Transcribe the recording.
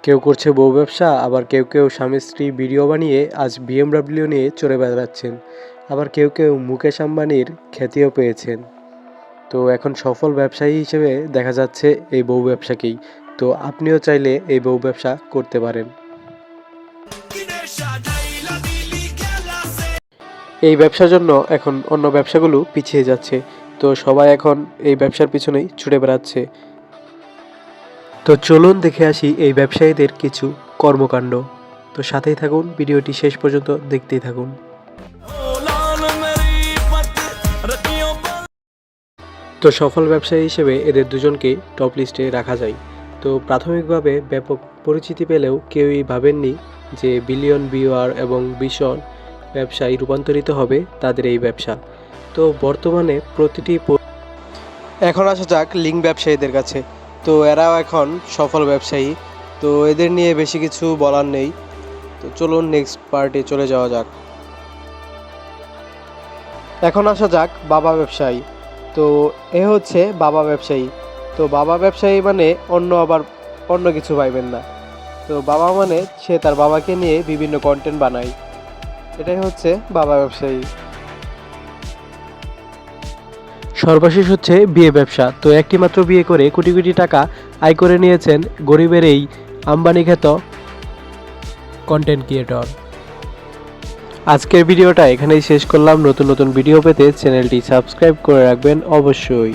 কেউ করছে বউ ব্যবসা, আবার কেউ কেউ স্বামী স্ত্রী ভিডিও বানিয়ে আজ BMW নিয়ে চড়ে বেড়াচ্ছেন, আবার কেউ কেউ মুকেশ আম্বানির খ্যাতিও পেয়েছেন। তো এখন সফল ব্যবসায়ী হিসেবে দেখা যাচ্ছে এই বউ ব্যবসাকেই। তো আপনিও চাইলে এই বউ ব্যবসা করতে পারেন। এই ব্যবসার জন্য এখন অন্য ব্যবসাগুলো পিছিয়ে যাচ্ছে, তো সবাই এখন এই ব্যবসার পিছনেই ছুটে বেড়াচ্ছে। তো চলুন দেখে আসি এই ব্যবসায়ীদের কিছু কর্মকাণ্ড। তো সাথেই থাকুন, ভিডিওটি শেষ পর্যন্ত দেখতেই থাকুন। তো সফল ব্যবসায়ী হিসেবে এদের দুজনকে টপ লিস্টে রাখা যায়। তো প্রাথমিকভাবে ব্যাপক পরিচিতি পেলেও কেউই ভাবেননি যে বিলিয়ন ভিউয়ার এবং ভীষণ ব্যবসায় রূপান্তরিত হবে তাদের এই ব্যবসা। তো বর্তমানে এখন আসা যাক লিঙ্ক ব্যবসায়ীদের কাছে। তো এরাও এখন সফল ব্যবসায়ী। তো এদের নিয়ে বেশি কিছু বলার নেই। তো চলুন নেক্সট পার্টে চলে যাওয়া যাক। এখন আসা যাক বাবা ব্যবসায়ী। তো এ হচ্ছে বাবা ব্যবসায়ী। তো বাবা ব্যবসায়ী মানে অন্য কিছু পাইবেন না। তো বাবা মানে সে তার বাবাকে নিয়ে বিভিন্ন কন্টেন্ট বানায়, এটাই হচ্ছে বাবা ব্যবসায়ী। সর্বশেষ হচ্ছে বিয়ে ব্যবসা। তো একটি মাত্র বিয়ে করে কোটি কোটি টাকা আয় করে নিয়েছেন গরিবের এই আম্বানি খ্যাত কন্টেন্ট ক্রিয়েটর। আজকের ভিডিওটা এখানেই শেষ করলাম। নতুন নতুন ভিডিও পেতে চ্যানেলটি সাবস্ক্রাইব করে রাখবেন অবশ্যই।